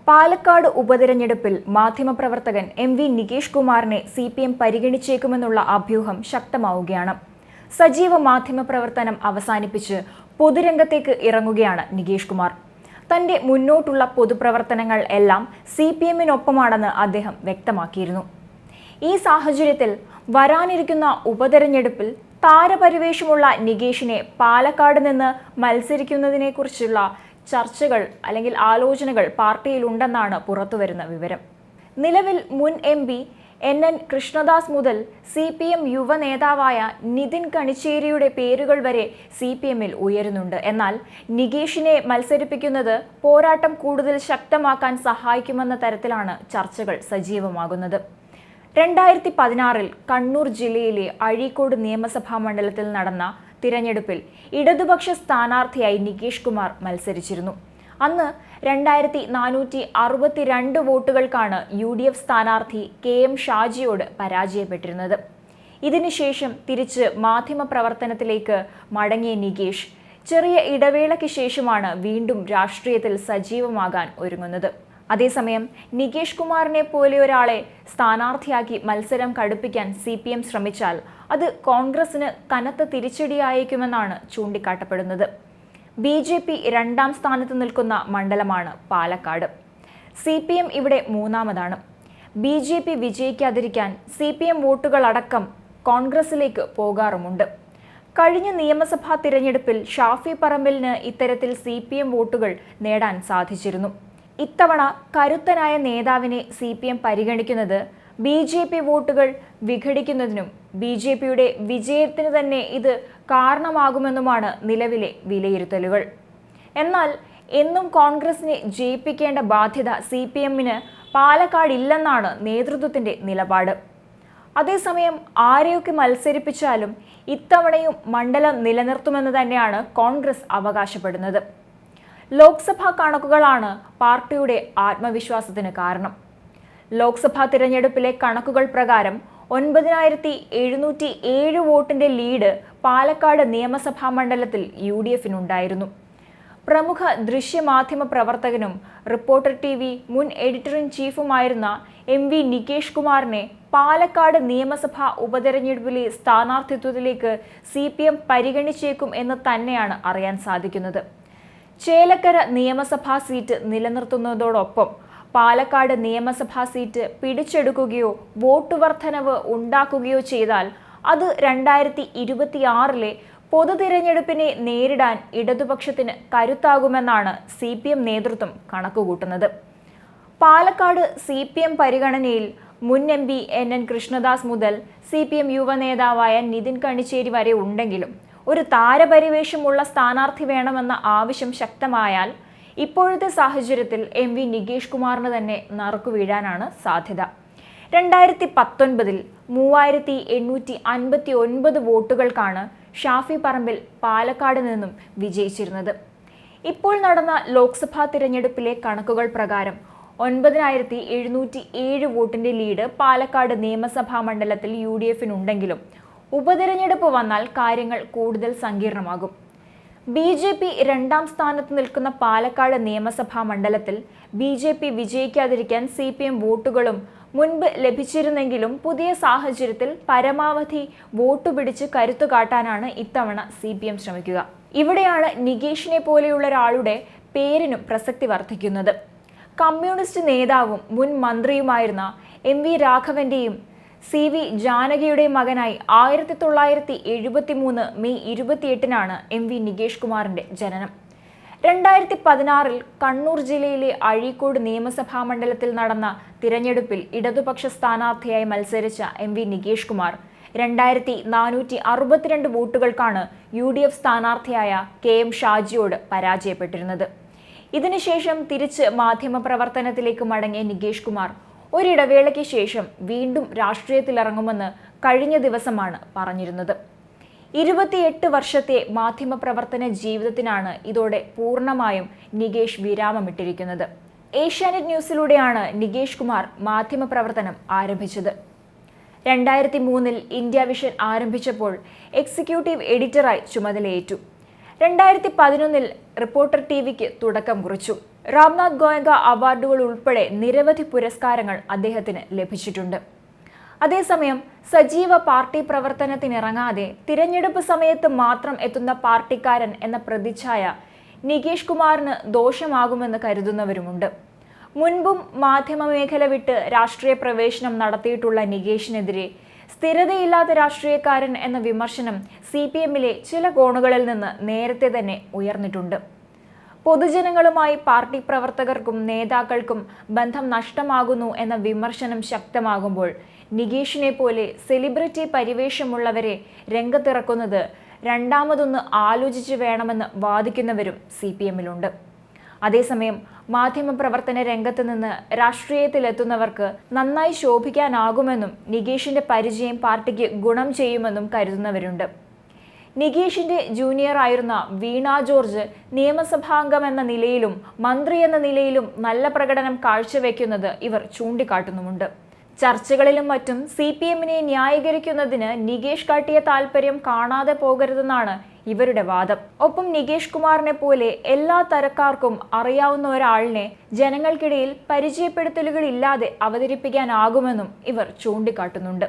പാലക്കാട് ഉപതെരഞ്ഞെടുപ്പിൽ മാധ്യമപ്രവർത്തകൻ എം.വി. നികേഷ് കുമാറിനെ CPM പരിഗണിച്ചേക്കുമെന്നുള്ള അഭ്യൂഹം ശക്തമാവുകയാണ്. സജീവ മാധ്യമപ്രവർത്തനം അവസാനിപ്പിച്ച് പൊതുരംഗത്തേക്ക് ഇറങ്ങുകയാണ് നികേഷ് കുമാർ. തന്റെ മുന്നോട്ടുള്ള പൊതുപ്രവർത്തനങ്ങൾ എല്ലാം CPMനൊപ്പമാണെന്ന് അദ്ദേഹം വ്യക്തമാക്കിയിരുന്നു. ഈ സാഹചര്യത്തിൽ വരാനിരിക്കുന്ന ഉപതെരഞ്ഞെടുപ്പിൽ താരപരിവേഷമുള്ള നികേഷിനെ പാലക്കാട് നിന്ന് മത്സരിക്കുന്നതിനെക്കുറിച്ചുള്ള ചർച്ചകൾ അല്ലെങ്കിൽ ആലോചനകൾ പാർട്ടിയിലുണ്ടെന്നാണ് പുറത്തുവരുന്ന വിവരം. നിലവിൽ മുൻ MP NN കൃഷ്ണദാസ് മുതൽ CPM യുവ നേതാവായ നിതിൻ കണിച്ചേരിയുടെ പേരുകൾ വരെ CPMൽ ഉയരുന്നുണ്ട്. എന്നാൽ നികേഷിനെ മത്സരിപ്പിക്കുന്നത് പോരാട്ടം കൂടുതൽ ശക്തമാക്കാൻ സഹായിക്കുമെന്ന തരത്തിലാണ് ചർച്ചകൾ സജീവമാകുന്നത്. 2016 കണ്ണൂർ ജില്ലയിലെ അഴീക്കോട് നിയമസഭാ മണ്ഡലത്തിൽ നടന്ന തിരഞ്ഞെടുപ്പിൽ ഇടതുപക്ഷ സ്ഥാനാർത്ഥിയായി നികേഷ് കുമാർ മത്സരിച്ചിരുന്നു. അന്ന് 2462 വോട്ടുകൾക്കാണ് UDF സ്ഥാനാർത്ഥി KM ഷാജിയോട് പരാജയപ്പെട്ടിരുന്നത്. ഇതിനുശേഷം തിരിച്ച് മാധ്യമപ്രവർത്തനത്തിലേക്ക് മടങ്ങിയ നികേഷ് ചെറിയ ഇടവേളയ്ക്ക് ശേഷമാണ് വീണ്ടും രാഷ്ട്രീയത്തിൽ സജീവമാകാൻ ഒരുങ്ങുന്നത്. അതേസമയം നികേഷ് കുമാറിനെ പോലെ ഒരാളെ സ്ഥാനാർത്ഥിയാക്കി മത്സരം കടുപ്പിക്കാൻ CPM ശ്രമിച്ചാൽ അത് കോൺഗ്രസിന് കനത്ത തിരിച്ചടിയായേക്കുമെന്നാണ് ചൂണ്ടിക്കാട്ടപ്പെടുന്നത്. BJP 2ാം സ്ഥാനത്ത് നിൽക്കുന്ന മണ്ഡലമാണ് പാലക്കാട്. CPM ഇവിടെ 3ാമതാണ്. BJP വിജയിക്കാതിരിക്കാൻ CPM വോട്ടുകളടക്കം കോൺഗ്രസിലേക്ക് പോകാറുമുണ്ട്. കഴിഞ്ഞ നിയമസഭാ തിരഞ്ഞെടുപ്പിൽ ഷാഫി പറമ്പിലിന് ഇത്തരത്തിൽ CPM വോട്ടുകൾ നേടാൻ സാധിച്ചിരുന്നു. ഇത്തവണ കരുത്തനായ നേതാവിനെ CPM പരിഗണിക്കുന്നത് BJP വോട്ടുകൾ വിഘടിക്കുന്നതിനും BJPയുടെ വിജയത്തിന് തന്നെ ഇത് കാരണമാകുമെന്നുമാണ് നിലവിലെ വിലയിരുത്തലുകൾ. എന്നാൽ എന്നും കോൺഗ്രസിനെ ജയിപ്പിക്കേണ്ട ബാധ്യത CPMന് പാലക്കാടില്ലെന്നാണ് നേതൃത്വത്തിന്റെ നിലപാട്. അതേസമയം ആരെയൊക്കെ മത്സരിപ്പിച്ചാലും ഇത്തവണയും മണ്ഡലം നിലനിർത്തുമെന്ന് തന്നെയാണ് കോൺഗ്രസ് അവകാശപ്പെടുന്നത്. ലോക്സഭാ കണക്കുകളാണ് പാർട്ടിയുടെ ആത്മവിശ്വാസത്തിന് കാരണം. ലോക്സഭാ തിരഞ്ഞെടുപ്പിലെ കണക്കുകൾ പ്രകാരം 9707 വോട്ടിന്റെ ലീഡ് പാലക്കാട് നിയമസഭാ മണ്ഡലത്തിൽ UDFനുണ്ടായിരുന്നു. പ്രമുഖ ദൃശ്യമാധ്യമ പ്രവർത്തകനും റിപ്പോർട്ടർ TV മുൻ എഡിറ്റർ ഇൻ ചീഫുമായിരുന്ന M.V. നികേഷ് കുമാറിനെ പാലക്കാട് നിയമസഭാ ഉപതെരഞ്ഞെടുപ്പിലെ സ്ഥാനാർത്ഥിത്വത്തിലേക്ക് CPM പരിഗണിച്ചേക്കും എന്ന് തന്നെയാണ് അറിയാൻ സാധിക്കുന്നത്. ചേലക്കര നിയമസഭാ സീറ്റ് നിലനിർത്തുന്നതോടൊപ്പം പാലക്കാട് നിയമസഭാ സീറ്റ് പിടിച്ചെടുക്കുകയോ വോട്ട് വർധനവ് ഉണ്ടാക്കുകയോ ചെയ്താൽ അത് 2026 പൊതു തിരഞ്ഞെടുപ്പിനെ നേരിടാൻ ഇടതുപക്ഷത്തിന് കരുത്താകുമെന്നാണ് CPM നേതൃത്വം കണക്കുകൂട്ടുന്നത്. പാലക്കാട് CPM പരിഗണനയിൽ മുൻ MP NN കൃഷ്ണദാസ് മുതൽ CPM യുവ നേതാവായ നിതിൻ കണിച്ചേരി വരെ ഉണ്ടെങ്കിലും ഒരു താരപരിവേഷമുള്ള സ്ഥാനാർത്ഥി വേണമെന്ന ആവശ്യം ശക്തമായാൽ ഇപ്പോഴത്തെ സാഹചര്യത്തിൽ M.V. നികേഷ് കുമാറിന് തന്നെ നറുക്കു വീഴാനാണ് സാധ്യത. 2019 3859 വോട്ടുകൾക്കാണ് ഷാഫി പറമ്പിൽ പാലക്കാട് നിന്നും വിജയിച്ചിരുന്നത്. ഇപ്പോൾ നടന്ന ലോക്സഭാ തിരഞ്ഞെടുപ്പിലെ കണക്കുകൾ പ്രകാരം 9707 വോട്ടിന്റെ ലീഡ് പാലക്കാട് നിയമസഭാ മണ്ഡലത്തിൽ UDFനുണ്ടെങ്കിലും ഉപതെരഞ്ഞെടുപ്പ് വന്നാൽ കാര്യങ്ങൾ കൂടുതൽ സങ്കീർണമാകും. BJP 2ാം സ്ഥാനത്ത് നിൽക്കുന്ന പാലക്കാട് നിയമസഭാ മണ്ഡലത്തിൽ BJP വിജയിക്കാതിരിക്കാൻ CPM വോട്ടുകളും മുൻപ് ലഭിച്ചിരുന്നെങ്കിലും പുതിയ സാഹചര്യത്തിൽ പരമാവധി വോട്ട് പിടിച്ച് കരുത്തു കാട്ടാനാണ് ഇത്തവണ CPM ശ്രമിക്കുക. ഇവിടെയാണ് നികേഷിനെ പോലെയുള്ള ഒരാളുടെ പേരിനും പ്രസക്തി വർദ്ധിക്കുന്നത്. കമ്മ്യൂണിസ്റ്റ് നേതാവും മുൻ മന്ത്രിയുമായിരുന്ന M.V. രാഘവന്റെയും CV ജാനകിയുടെ മകനായി 1973 മെയ് 28 M.V. നികേഷ് കുമാറിന്റെ ജനനം. 2016 കണ്ണൂർ ജില്ലയിലെ അഴീക്കോട് നിയമസഭാ മണ്ഡലത്തിൽ നടന്ന തിരഞ്ഞെടുപ്പിൽ ഇടതുപക്ഷ സ്ഥാനാർത്ഥിയായി മത്സരിച്ച M.V. Nikesh Kumar 2462 വോട്ടുകൾക്കാണ് UDF സ്ഥാനാർത്ഥിയായ KM ഷാജിയോട് പരാജയപ്പെട്ടിരുന്നത്. ഇതിനുശേഷം തിരിച്ച് മാധ്യമപ്രവർത്തനത്തിലേക്ക് മടങ്ങിയ നികേഷ് കുമാർ ഒരിടവേളയ്ക്ക് ശേഷം വീണ്ടും രാഷ്ട്രീയത്തിലിറങ്ങുമെന്ന് കഴിഞ്ഞ ദിവസമാണ് പറഞ്ഞിരുന്നത്. 28 വർഷത്തെ മാധ്യമപ്രവർത്തന ജീവിതത്തിനാണ് ഇതോടെ പൂർണ്ണമായും നികേഷ് വിരാമമിട്ടിരിക്കുന്നത്. ഏഷ്യാനെറ്റ് ന്യൂസിലൂടെയാണ് നികേഷ് കുമാർ മാധ്യമപ്രവർത്തനം ആരംഭിച്ചത്. 2003 ഇന്ത്യ വിഷൻ ആരംഭിച്ചപ്പോൾ എക്സിക്യൂട്ടീവ് എഡിറ്ററായി ചുമതലയേറ്റു. 2011 റിപ്പോർട്ടർ TVക്ക് തുടക്കം കുറിച്ചു. രാംനാഥ് ഗോയങ്ക അവാർഡുകൾ ഉൾപ്പെടെ നിരവധി പുരസ്കാരങ്ങൾ അദ്ദേഹത്തിന് ലഭിച്ചിട്ടുണ്ട്. അതേസമയം സജീവ പാർട്ടി പ്രവർത്തനത്തിനിറങ്ങാതെ തിരഞ്ഞെടുപ്പ് സമയത്ത് മാത്രം എത്തുന്ന പാർട്ടിക്കാരൻ എന്ന പ്രതിച്ഛായ നികേഷ് കുമാറിന് ദോഷമാകുമെന്ന് കരുതുന്നവരുമുണ്ട്. മുൻപും മാധ്യമമേഖല വിട്ട് രാഷ്ട്രീയ പ്രവേശനം നടത്തിയിട്ടുള്ള നികേഷിനെതിരെ സ്ഥിരതയില്ലാത്ത രാഷ്ട്രീയക്കാരൻ എന്ന വിമർശനം CPM-ലെ ചില കോണുകളിൽ നിന്ന് നേരത്തെ തന്നെ ഉയർന്നിട്ടുണ്ട്. പൊതുജനങ്ങളുമായി പാർട്ടി പ്രവർത്തകർക്കും നേതാക്കൾക്കും ബന്ധം നഷ്ടമാകുന്നു എന്ന വിമർശനം ശക്തമാകുമ്പോൾ നികേഷിനെ പോലെ സെലിബ്രിറ്റി പരിവേഷമുള്ളവരെ രംഗത്തിറക്കുന്നത് രണ്ടാമതൊന്ന് ആലോചിച്ച് വേണമെന്ന് വാദിക്കുന്നവരും CPM-ലുണ്ട്. അതേസമയം മാധ്യമപ്രവർത്തന രംഗത്ത് നിന്ന് രാഷ്ട്രീയത്തിലെത്തുന്നവർക്ക് നന്നായി ശോഭിക്കാനാകുമെന്നും നികേഷിന്റെ പരിചയം പാർട്ടിക്ക് ഗുണം ചെയ്യുമെന്നും കരുതുന്നവരുണ്ട്. നികേഷിന്റെ ജൂനിയർ ആയിരുന്ന വീണ ജോർജ് നിയമസഭാംഗം എന്ന നിലയിലും മന്ത്രി എന്ന നിലയിലും നല്ല പ്രകടനം കാഴ്ചവെക്കുന്നത് ഇവർ ചൂണ്ടിക്കാട്ടുന്നുമുണ്ട്. ചർച്ചകളിലും മറ്റും CPM-നെ ന്യായീകരിക്കുന്നതിന് നികേഷ് കാട്ടിയ താല്പര്യം കാണാതെ പോകരുതെന്നാണ് ഇവരുടെ വാദം. ഒപ്പം നികേഷ് കുമാറിനെ പോലെ എല്ലാ തരക്കാർക്കും അറിയാവുന്ന ഒരാളിനെ ജനങ്ങൾക്കിടയിൽ പരിചയപ്പെടുത്തലുകളില്ലാതെ അവതരിപ്പിക്കാനാകുമെന്നും ഇവർ ചൂണ്ടിക്കാട്ടുന്നുണ്ട്.